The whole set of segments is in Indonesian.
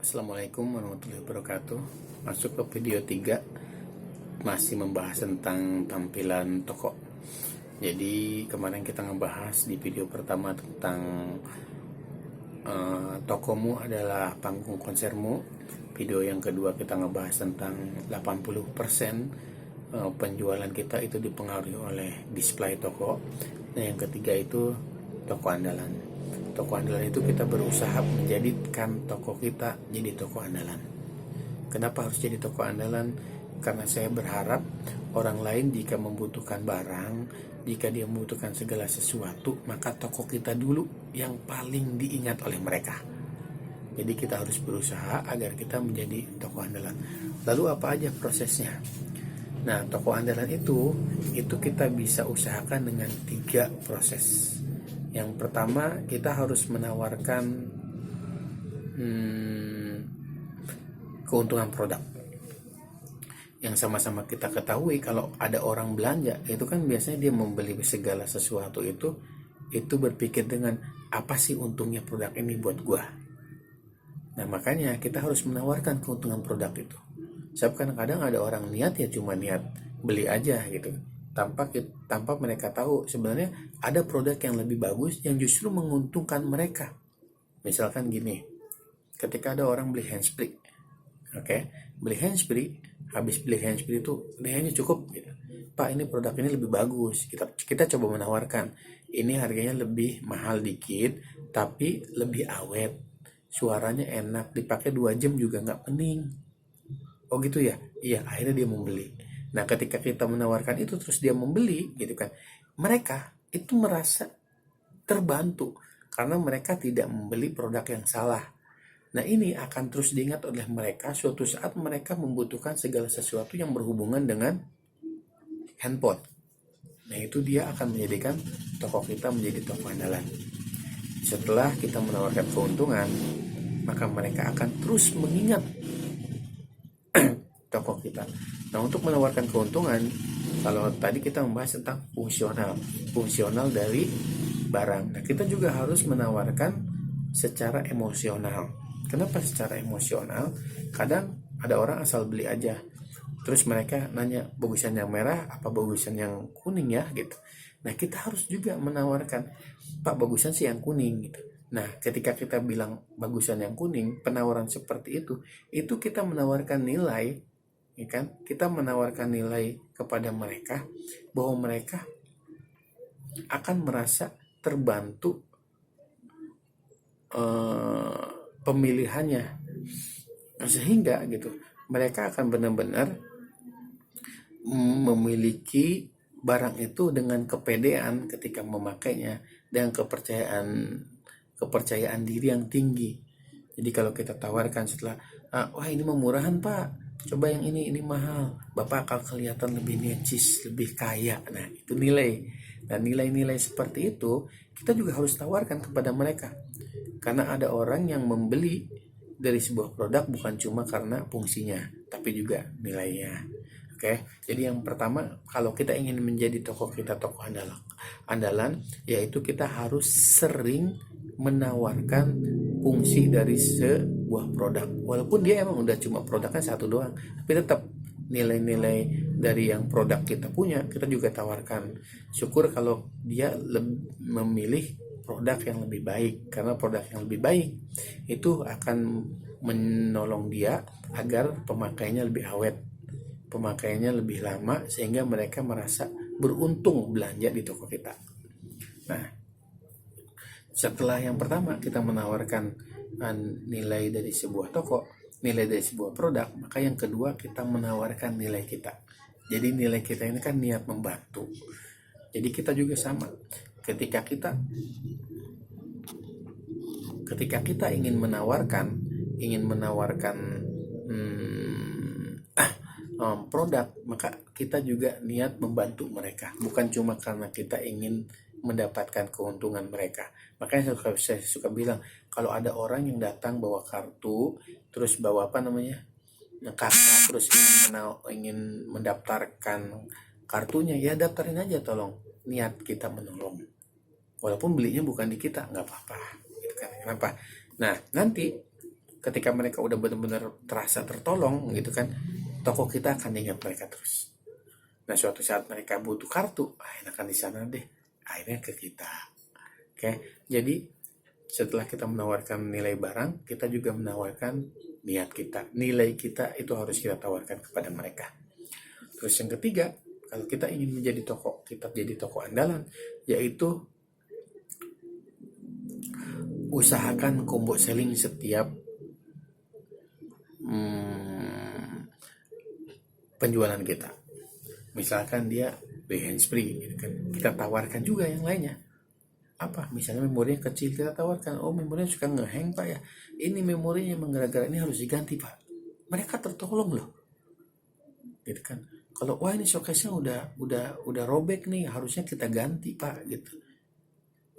Assalamualaikum warahmatullahi wabarakatuh. Masuk ke video 3, masih membahas tentang tampilan toko. Jadi kemarin kita ngebahas di video pertama tentang tokomu adalah panggung konsermu. Video yang kedua kita ngebahas tentang 80% penjualan kita itu dipengaruhi oleh display toko. Dan yang ketiga itu toko andalan. Toko andalan itu kita berusaha menjadikan toko kita jadi toko andalan. Kenapa harus jadi toko andalan? Karena saya berharap orang lain jika membutuhkan barang, jika dia membutuhkan segala sesuatu, maka toko kita dulu yang paling diingat oleh mereka. Jadi kita harus berusaha agar kita menjadi toko andalan. Lalu apa aja prosesnya? Nah, toko andalan itu kita bisa usahakan dengan 3 proses. Yang pertama, kita harus menawarkan keuntungan produk. Yang sama-sama kita ketahui, kalau ada orang belanja, itu kan biasanya dia membeli segala sesuatu itu berpikir dengan apa sih untungnya produk ini buat gua. Nah, makanya kita harus menawarkan keuntungan produk itu. Sebab kadang-kadang ada orang niat ya cuma niat beli aja gitu, tanpa mereka tahu sebenarnya ada produk yang lebih bagus yang justru menguntungkan mereka. Misalkan gini, ketika ada orang beli handsfree, beli handsfree, habis beli handsfree itu hanya cukup gitu. Pak, ini produk ini lebih bagus. Kita coba menawarkan, ini harganya lebih mahal dikit tapi lebih awet, suaranya enak, dipakai 2 jam juga nggak pening. Oh gitu ya? Iya, akhirnya dia membeli. Nah, ketika kita menawarkan itu terus dia membeli gitu kan, mereka itu merasa terbantu karena mereka tidak membeli produk yang salah. Nah, ini akan terus diingat oleh mereka suatu saat mereka membutuhkan segala sesuatu yang berhubungan dengan handphone. Nah, itu dia akan menjadikan toko kita menjadi toko andalan. Setelah kita menawarkan keuntungan, maka mereka akan terus mengingat toko kita. Nah, untuk menawarkan keuntungan, kalau tadi kita membahas tentang fungsional dari barang. Nah, kita juga harus menawarkan secara emosional. Kenapa secara emosional? Kadang ada orang asal beli aja, terus mereka nanya bagusan yang merah apa bagusan yang kuning ya gitu. Nah, kita harus juga menawarkan, Pak, bagusan sih yang kuning gitu. Nah, ketika kita bilang bagusan yang kuning, penawaran seperti itu kita menawarkan nilai, ya kan? Kita menawarkan nilai kepada mereka bahwa mereka akan merasa terbantu pemilihannya, sehingga gitu mereka akan benar-benar memiliki barang itu dengan kepedean ketika memakainya dan kepercayaan diri yang tinggi. Jadi kalau kita tawarkan setelah wah ini murahan Pak, coba yang ini mahal, Bapak akan kelihatan lebih necis, lebih kaya. Nah, itu nilai. Dan nilai-nilai seperti itu kita juga harus tawarkan kepada mereka. Karena ada orang yang membeli dari sebuah produk bukan cuma karena fungsinya, tapi juga nilainya. Jadi yang pertama, kalau kita ingin menjadi toko andalan, yaitu kita harus sering menawarkan fungsi dari sebuah produk. Walaupun dia emang udah cuma produknya satu doang, tapi tetap nilai-nilai dari yang produk kita punya kita juga tawarkan. Syukur kalau dia memilih produk yang lebih baik, karena produk yang lebih baik itu akan menolong dia agar pemakaiannya lebih awet, pemakaiannya lebih lama, sehingga mereka merasa beruntung belanja di toko kita. Nah, setelah yang pertama kita menawarkan nilai dari sebuah toko, nilai dari sebuah produk, maka yang kedua kita menawarkan nilai kita. Jadi nilai kita ini kan niat membantu. Jadi kita juga sama. Ketika kita ingin menawarkan produk, maka kita juga niat membantu mereka, bukan cuma karena kita ingin mendapatkan keuntungan mereka. Makanya saya suka bilang, kalau ada orang yang datang bawa kartu, terus bawa kakak, terus ingin mendaftarkan kartunya, ya daftarin aja, tolong, niat kita menolong. Walaupun belinya bukan di kita, nggak apa-apa gitu kan. Kenapa? Nah, nanti ketika mereka udah benar-benar terasa tertolong gitu kan, toko kita akan ingat mereka terus. Nah suatu saat mereka butuh kartu, enakan di sana deh, akhirnya ke kita. Oke, jadi setelah kita menawarkan nilai barang, kita juga menawarkan niat kita. Nilai kita itu harus kita tawarkan kepada mereka. Terus yang ketiga, kalau kita ingin menjadi toko, kita jadi toko andalan, yaitu usahakan combo selling setiap penjualan kita. Misalkan dia beli handsfree gitu kan, kita tawarkan juga yang lainnya. Apa misalnya memorinya kecil, kita tawarkan, oh memorinya suka ngehang pak ya, ini memorinya emang gara-gara ini harus diganti pak, mereka tertolong loh gitu kan. Kalau wah ini showcase-nya udah robek nih, harusnya kita ganti pak gitu.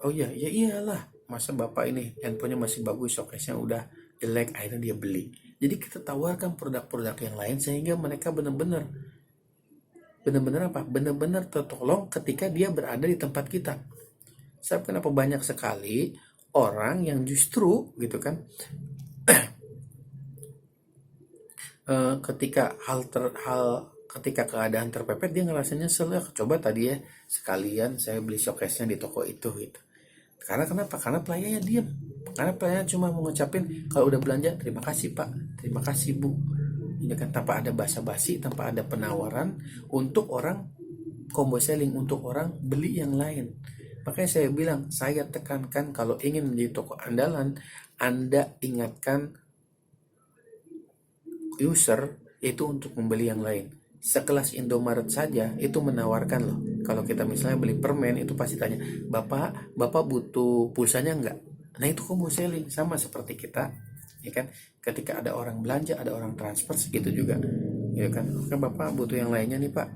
Oh iya ya iyalah, masa bapak ini handphonenya masih bagus, showcase-nya udah jelek, akhirnya dia beli. Jadi kita tawarkan produk-produk yang lain sehingga mereka benar-benar apa, benar-benar tertolong ketika dia berada di tempat kita. Sebab kenapa banyak sekali orang yang justru gitu kan, ketika ketika keadaan terpepet dia ngerasa nyesel, ya coba tadi ya sekalian saya beli showcase-nya di toko itu gitu. Karena kenapa? Karena pelayannya diam. Karena pelayannya cuma mengucapin kalau udah belanja terima kasih pak, terima kasih bu. Ini kan tanpa ada basa-basi, tanpa ada penawaran untuk orang combo selling, untuk orang beli yang lain. Makanya saya bilang, saya tekankan kalau ingin menjadi toko andalan, Anda ingatkan user itu untuk membeli yang lain. Sekelas Indomaret saja itu menawarkan loh. Kalau kita misalnya beli permen itu pasti tanya, Bapak butuh pulsanya enggak? Nah itu combo selling, sama seperti kita, ya kan? Ketika ada orang belanja, ada orang transfer segitu juga, ya kan? Oke Bapak butuh yang lainnya nih Pak,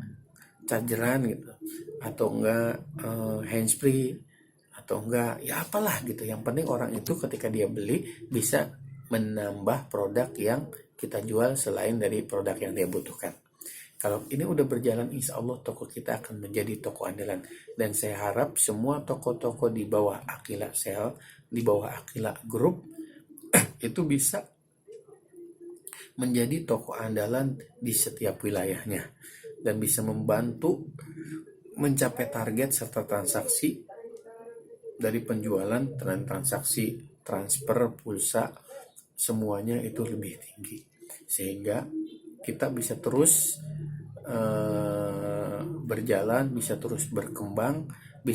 chargeran gitu, atau enggak handsfree, atau enggak ya apalah gitu. Yang penting orang itu ketika dia beli bisa menambah produk yang kita jual selain dari produk yang dia butuhkan. Kalau ini udah berjalan, insya Allah toko kita akan menjadi toko andalan. Dan saya harap semua toko-toko di bawah Akila Sale, di bawah Akila Group itu bisa menjadi toko andalan di setiap wilayahnya dan bisa membantu mencapai target serta transaksi dari penjualan dan transaksi transfer pulsa, semuanya itu lebih tinggi sehingga kita bisa terus berjalan, bisa terus berkembang